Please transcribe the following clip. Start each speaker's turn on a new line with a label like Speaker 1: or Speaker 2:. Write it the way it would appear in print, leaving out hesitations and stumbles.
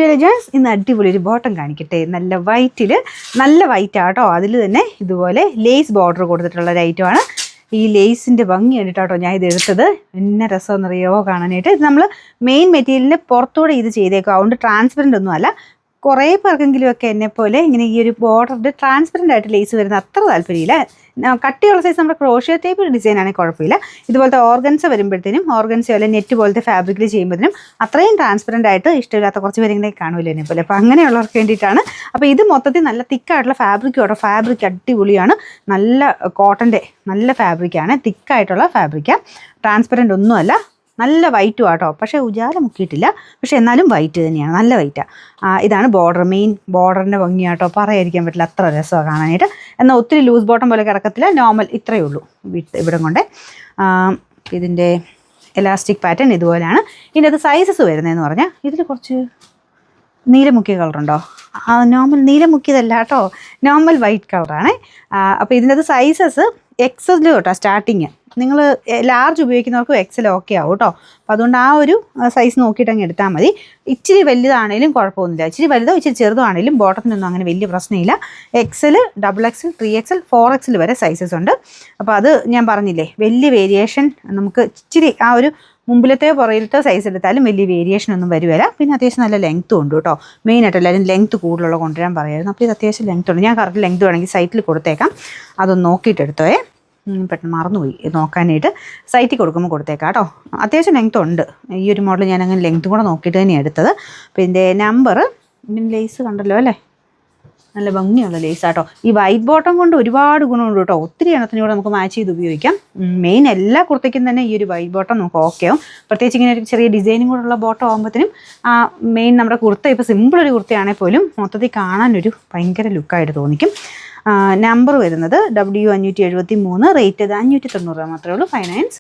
Speaker 1: To elegance. ഇന്ന് അടിപൊളി ഒരു ബോട്ടം കാണിക്കട്ടെ. നല്ല വൈറ്റിൽ, നല്ല വൈറ്റ് ആട്ടോ. അതിൽ തന്നെ ഇതുപോലെ ലേസ് ബോർഡർ കൊടുത്തിട്ടുള്ള ഒരു ഐറ്റമാണ്. ഈ ലേസിൻ്റെ ഭംഗി കണ്ടിട്ടാട്ടോ ഞാൻ ഇത് എടുത്തത്. എന്നെ രസമെന്നറിയോ കാണാനായിട്ട്. ഇത് നമ്മൾ മെയിൻ മെറ്റീരിയലിന് പുറത്തൂടെ ഇത് ചെയ്തേക്കും. അതുകൊണ്ട് ട്രാൻസ്പെറൻ്റ് ഒന്നും അല്ല. കുറേ പേർക്കെങ്കിലുമൊക്കെ എന്നെപ്പോലെ ഇങ്ങനെ ഈ ഒരു ബോർഡറിൻ്റെ ട്രാൻസ്പെറൻ്റ് ആയിട്ട് ലേസ് വരുന്ന അത്ര താല്പര്യമില്ല. കട്ടിയുള്ള സൈസ് നമ്മുടെ ക്രോഷ്യോ ടൈപ്പ് ഡിസൈൻ ആണെങ്കിൽ കുഴപ്പമില്ല. ഇതുപോലത്തെ ഓർഗൻസ വരുമ്പോഴത്തേനും, ഓർഗൻസോ അല്ലെങ്കിൽ നെറ്റ് പോലത്തെ ഫാബ്രിക്കിൽ ചെയ്യുമ്പോഴത്തേനും അത്രയും ട്രാൻസ്പെറൻ്റ് ആയിട്ട് ഇഷ്ടമില്ലാത്ത കുറച്ച് പേരെങ്കിലും കാണുമല്ലോ എന്നെപ്പോലെ. അപ്പോൾ അങ്ങനെയുള്ളവർക്ക് വേണ്ടിയിട്ടാണ്. അപ്പോൾ ഇത് മൊത്തത്തിൽ നല്ല തിക്കായിട്ടുള്ള ഫാബ്രിക്കും കേട്ടോ. ഫാബ്രിക് അടിപൊളിയാണ്. നല്ല കോട്ടൻ്റെ നല്ല ഫാബ്രിക്കാണ്. തിക്കായിട്ടുള്ള ഫാബ്രിക്കാണ്. ട്രാൻസ്പെറൻ്റ് ഒന്നുമല്ല. നല്ല വൈറ്റും ആട്ടോ. പക്ഷേ ഉജാല മുക്കിയിട്ടില്ല. പക്ഷേ എന്നാലും വൈറ്റ് തന്നെയാണ്. നല്ല വൈറ്റാണ്. ഇതാണ് ബോർഡർ. മെയിൻ ബോർഡറിൻ്റെ ഭംഗിയാട്ടോ. പറയാതിരിക്കാൻ പറ്റില്ല. അത്ര രസമാണ് കാണാനായിട്ട്. എന്നാൽ ഒത്തിരി ലൂസ് ബോട്ടം പോലെ കിടക്കത്തില്ല. നോർമൽ ഇത്രയേ ഉള്ളൂ ഇവിടെ കൊണ്ട്. ഇതിൻ്റെ എലാസ്റ്റിക് പാറ്റേൺ ഇതുപോലെയാണ്. ഇതിൻ്റെ അത് സൈസസ് വരുന്നതെന്ന് പറഞ്ഞാൽ ഇതിൽ കുറച്ച് നീലമുക്കിയ കളറുണ്ടോ? നോർമൽ നീലമുക്കിയതല്ല കേട്ടോ. നോർമൽ വൈറ്റ് കളറാണ്. അപ്പോൾ ഇതിൻ്റെ അത് സൈസസ് എക്സൽ തൊട്ടാണ് സ്റ്റാർട്ടിങ്. നിങ്ങൾ ലാർജ് ഉപയോഗിക്കുന്നവർക്ക് എക്സൽ ഓക്കെ ആവും കേട്ടോ. അപ്പോൾ അതുകൊണ്ട് ആ ഒരു സൈസ് നോക്കിയിട്ട് അങ്ങ് എടുത്താൽ മതി. ഇച്ചിരി വലുതാണേലും കുഴപ്പമൊന്നുമില്ല. ഇച്ചിരി വലുതോ ഇച്ചിരി ചെറുതാണേലും ബോട്ടത്തിനൊന്നും അങ്ങനെ വലിയ പ്രശ്നമില്ല. Excel, double XL, 3XL, 4XL വരെ സൈസസ് ഉണ്ട്. അപ്പോൾ അത് ഞാൻ പറഞ്ഞില്ലേ, വലിയ വേരിയേഷൻ നമുക്ക് ഇച്ചിരി ആ ഒരു മുമ്പിലത്തെ പുറയിലത്തെ സൈസ് എടുത്താലും വലിയ വേരിയേഷൻ ഒന്നും വരുവില്ല. പിന്നെ അത്യാവശ്യം നല്ല ലെങ്ത്തും ഉണ്ട് കേട്ടോ. മെയിനായിട്ട് എല്ലാവരും ലെങ്ത്ത് കൂടുതലുള്ള കൊണ്ടുവരാൻ പറയായിരുന്നു. അപ്പോൾ ഇത് അത്യാവശ്യം ലെങ്ത്ത് ഉണ്ട്. ഞാൻ കറക്റ്റ് ലെങ്ത്ത് വേണമെങ്കിൽ സൈറ്റിൽ കൊടുത്തേക്കാം. അതൊന്ന് നോക്കിയിട്ട് എടുത്തോയെ. പെട്ടെന്ന് മറന്നുപോയി നോക്കാനായിട്ട്. സൈറ്റിൽ കൊടുക്കുമ്പോൾ കൊടുത്തേക്കാം കേട്ടോ. അത്യാവശ്യം ലെങ്ത്ത് ഉണ്ട്. ഈ ഒരു മോഡൽ ഞാൻ അങ്ങനെ ലെങ്ത്ത് കൂടെ നോക്കിയിട്ട് തന്നെയാണ് എടുത്തത്. അപ്പോൾ ഇതിൻ്റെ നമ്പർ, ഇതിൻ്റെ ലേസ് കണ്ടല്ലോ അല്ലേ, നല്ല ഭംഗിയുള്ള ലേസാട്ടോ. ഈ വൈറ്റ് ബോട്ടം കൊണ്ട് ഒരുപാട് ഗുണമുണ്ട് കേട്ടോ. ഒത്തിരി എണ്ണത്തിനൂടെ നമുക്ക് മാച്ച് ചെയ്ത് ഉപയോഗിക്കാം. മെയിൻ എല്ലാ കുർത്തയ്ക്കും തന്നെ ഈ ഒരു വൈറ്റ് ബോട്ടം നമുക്ക് ഓക്കെ ആവും. പ്രത്യേകിച്ച് ഇങ്ങനെ ഒരു ചെറിയ ഡിസൈനും കൂടെയുള്ള ബോട്ടം ആകുമ്പോഴത്തേനും മെയിൻ നമ്മുടെ കുർത്ത ഇപ്പോൾ സിമ്പിളൊരു കുർത്തയാണെങ്കിൽ പോലും മൊത്തത്തിൽ കാണാനൊരു ഭയങ്കര ലുക്കായിട്ട് തോന്നിക്കും. നമ്പർ വരുന്നത് W573, റേറ്റ് 590 മാത്രമേ ഉള്ളൂ. 59